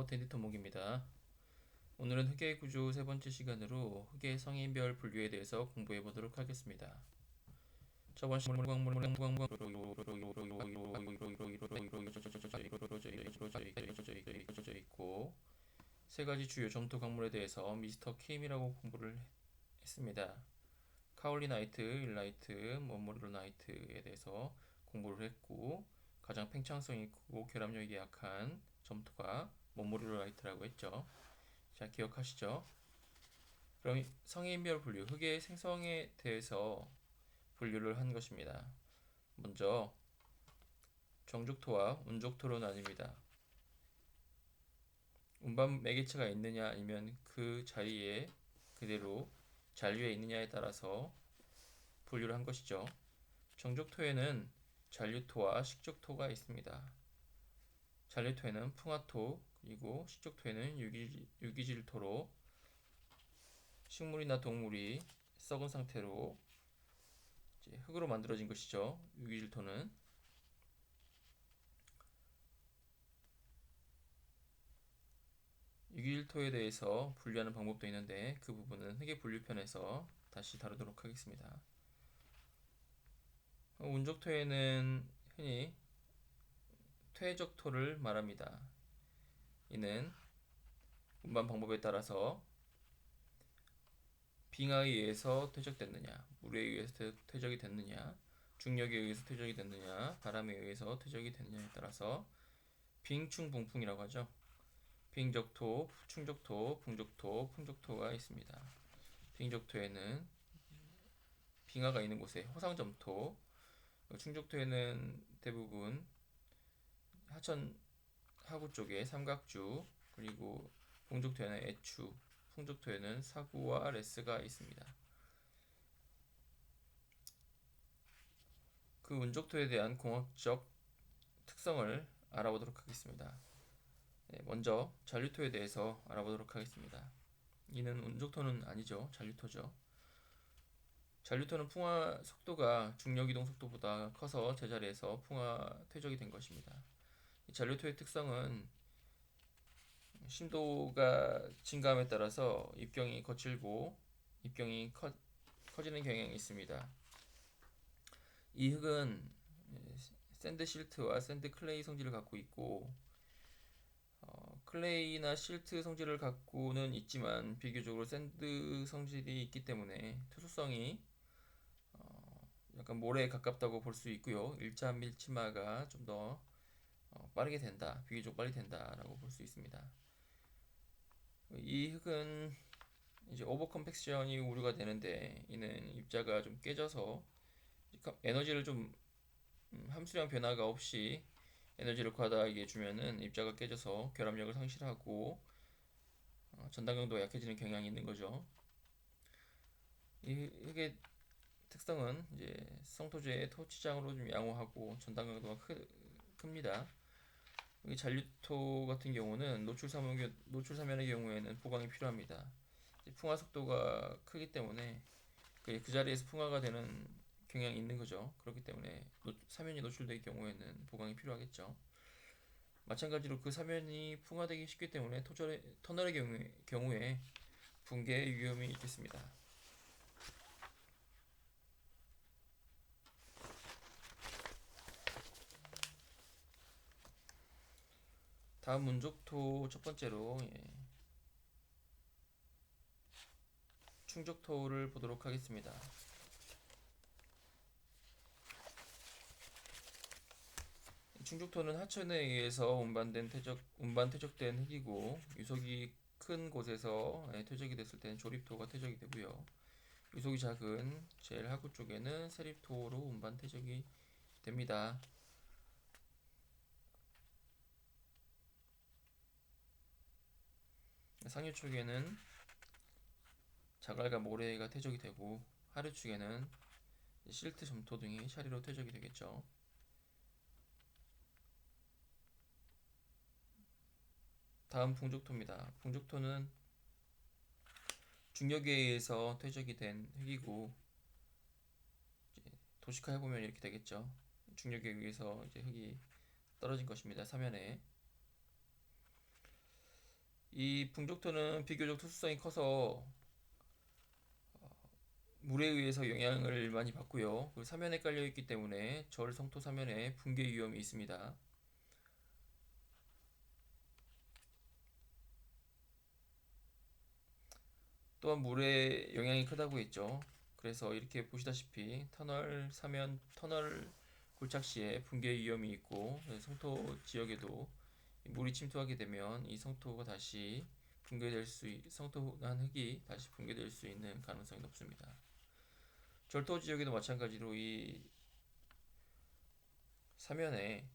텐디토목입니다. 오늘은 흑의 구조 세 번째 시간으로 흑의 성인별 분류에 대해서 공부해 보도록 하겠습니다. 저번 시간에 이루어져 있고 세 가지 주요 점토 광물에 대해서 미스터 킴이라고 공부를 했습니다. 카올리나이트, 일라이트, 머모릴라이트에 대해서 공부를 했고 가장 팽창성이 있고 결합력이 약한 점토가 머모릴라이트라고 했죠. 자, 기억하시죠? 그럼 성인별 분류, 흑의 생성에 대해서 분류를 한 것입니다. 먼저 정죽토와 운죽토로 나뉩니다. 운반 매개체가 있느냐 아니면 그 자리에 그대로 잔류에 있느냐에 따라서 분류를 한 것이죠. 정죽토에는 잔류토와 식죽토가 있습니다. 잔류토에는 풍화토 그리고 식죽토에는 유기질토로 식물이나 동물이 썩은 상태로 이제 흙으로 만들어진 것이죠. 유기질토는 유기질토에 대해서 분류하는 방법도 있는데 그 부분은 흙의 분류편에서 다시 다루도록 하겠습니다. 운적토에는 흔히 퇴적토를 말합니다. 이는 운반 방법에 따라서 빙하에 의해서 퇴적됐느냐, 물에 의해서 퇴적이 됐느냐, 중력에 의해서 퇴적이 됐느냐, 바람에 의해서 퇴적이 됐느냐에 따라서 빙충봉풍이라고 하죠. 빙적토, 충적토, 붕적토, 풍적토가 있습니다. 빙적토에는 빙하가 있는 곳에 호상점토, 충적토에는 대부분 하천 하구 쪽에 삼각주, 그리고 봉적토에는 애추, 풍적토에는 사구와 레스가 있습니다. 그 운적토에 대한 공학적 특성을 알아보도록 하겠습니다. 네, 먼저 잔류토에 대해서 알아보도록 하겠습니다. 이는 운적토는 아니죠. 잔류토죠. 잔류토는 풍화 속도가 중력 이동 속도보다 커서 제자리에서 풍화 퇴적이 된 것입니다. 이 잔류토의 특성은 심도가 증가함에 따라서 입경이 거칠고 입경이 커지는 경향이 있습니다. 이 흙은 샌드 실트와 샌드 클레이 성질을 갖고 있고 클레이나 실트 성질을 갖고는 있지만 비교적으로 샌드 성질이 있기 때문에 투수성이 약간 모래에 가깝다고 볼 수 있고요. 일자 밀치마가 좀 더 빠르게 된다, 비교적 빨리 된다라고 볼 수 있습니다. 이 흙은 이제 오버 컴팩션이 우려가 되는데 이는 입자가 좀 깨져서 에너지를 좀 함수량 변화가 없이 에너지를 과다하게 주면은 입자가 깨져서 결합력을 상실하고 전단 강도가 약해지는 경향이 있는 거죠. 이 흙의 특성은 이제 성토제의 토치장으로 좀 양호하고 전단 강도가 큽니다. 여기 잔류토 같은 경우는 노출 사면의 경우에는 보강이 필요합니다. 풍화 속도가 크기 때문에 그 자리에서 풍화가 되는 경향이 있는 거죠. 그렇기 때문에 사면이 노출될 경우에는 보강이 필요하겠죠. 마찬가지로 그 사면이 풍화되기 쉽기 때문에 터널의 경우에 붕괴 위험이 있겠습니다. 다음 문적토 첫 번째로 충적토를 보도록 하겠습니다. 충족토는 하천에 의해서 운반 퇴적된 흙이고 유속이 큰 곳에서 퇴적이 됐을 때는 조립토가 퇴적이 되고요. 유속이 작은 제일 하구 쪽에는 세립토로 운반 퇴적이 됩니다. 상류 쪽에는 자갈과 모래가 퇴적이 되고 하류 쪽에는 실트 점토 등이 샤리로 퇴적이 되겠죠. 다음 붕족토입니다. 붕족토는 중력에 의해서 퇴적이 된 흙이고 도식화해보면 이렇게 되겠죠. 중력에 의해서 이제 흙이 떨어진 것입니다. 사면에. 이 풍족토는 비교적 투수성이 커서 물에 의해서 영향을 많이 받고요. 그 사면에 깔려 있기 때문에 절 성토 사면에 붕괴 위험이 있습니다. 또한 물에 영향이 크다고 했죠. 그래서 이렇게 보시다시피 터널 사면 터널 골착 시에 붕괴 위험이 있고 성토 지역에도 물이 침투하게 되면 이 성토가 다시 성토난 흙이 다시 붕괴될 수 있는 가능성이 높습니다. 절토 지역에도 마찬가지로 이 사면에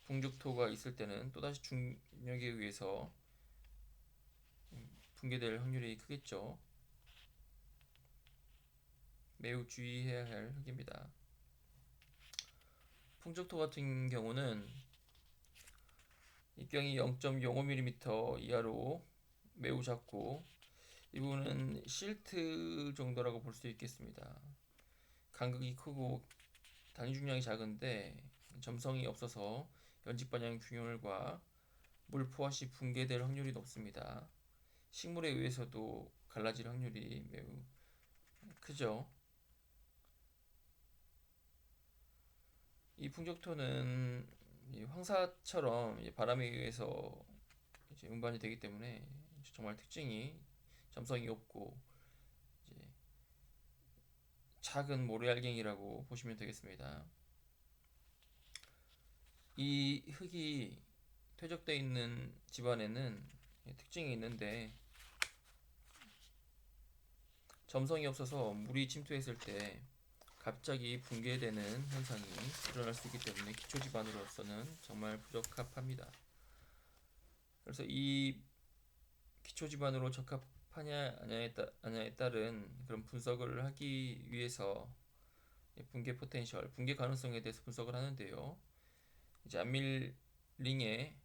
붕죽토가 있을 때는 또다시 중력에 의해서 붕괴될 확률이 크겠죠. 매우 주의해야 할 흙입니다. 풍족토 같은 경우는 입경이 0.05mm 이하로 매우 작고 이 부분은 실트 정도라고 볼 수 있겠습니다. 간극이 크고 단위 중량이 작은데 점성이 없어서 연직 반영 균열과 물 포화 시 붕괴될 확률이 높습니다. 식물에 의해서도 갈라질 확률이 매우 크죠. 이 풍족토는 황사처럼 바람에 의해서 운반이 되기 때문에 정말 특징이 점성이 없고 작은 모래알갱이라고 보시면 되겠습니다. 이 흙이 퇴적되어 있는 집안에는 특징이 있는데 점성이 없어서 물이 침투했을 때 갑자기 붕괴되는 현상이 일어날 수 있기 때문에 기초 집안으로서는 정말 부적합합니다. 그래서 이 기초 집안으로 적합하냐 아냐에 따른 그런 분석을 하기 위해서 붕괴 포텐셜, 붕괴 가능성에 대해서 분석을 하는데요. 이제 안밀링에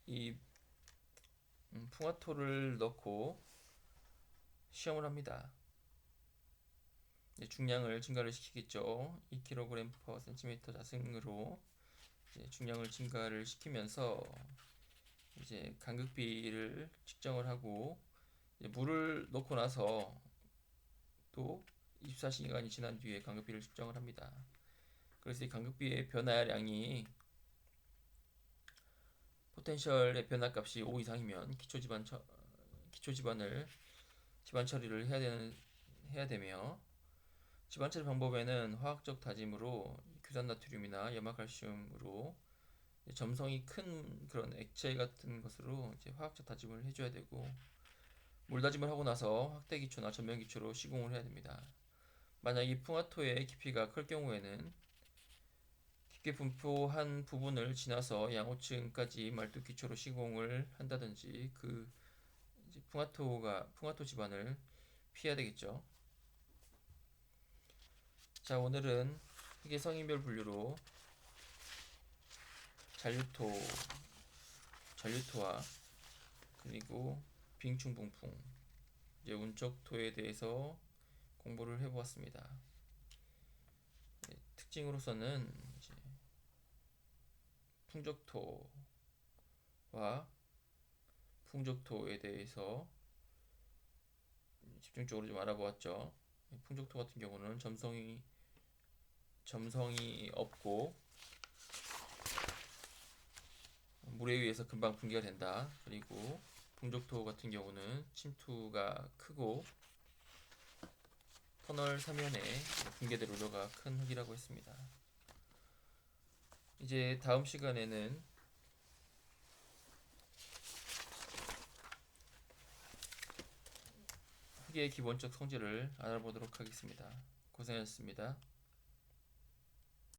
이 풍화토를 넣고 시험을 합니다. 중량을 증가를 시키겠죠. 2kg/cm 자승으로 중량을 증가를 시키면서 이제 간극비를 측정을 하고 물을 넣고 나서 또 24시간이 지난 뒤에 간극비를 측정을 합니다. 그래서 이 간극비의 변화량이 포텐셜의 변화값이 5 이상이면 기초지반을 지반 처리를 해야 되며 지반 처리 방법에는 화학적 다짐으로 규산나트륨이나 염화칼슘으로 점성이 큰 그런 액체 같은 것으로 이제 화학적 다짐을 해줘야 되고 물 다짐을 하고 나서 확대 기초나 전면 기초로 시공을 해야 됩니다. 만약 이 풍화토의 깊이가 클 경우에는 깊게 분포한 부분을 지나서 양호층까지 말뚝 기초로 시공을 한다든지 그 풍화토 집안을 피해야 되겠죠. 자, 오늘은 흙의 성인별 분류로 잔류토와 그리고 빙충붕풍, 운적토에 대해서 공부를 해보았습니다. 특징으로서는 풍적토와 풍적토에 대해서 집중적으로 좀 알아보았죠. 풍적토 같은 경우는 점성이 없고 물에 의해서 금방 붕괴가 된다. 그리고 풍적토 같은 경우는 침투가 크고 터널 사면에 붕괴될 우려가 큰 흙이라고 했습니다. 이제 다음 시간에는 흙의 기본적 성질을 알아보도록 하겠습니다. 고생하셨습니다.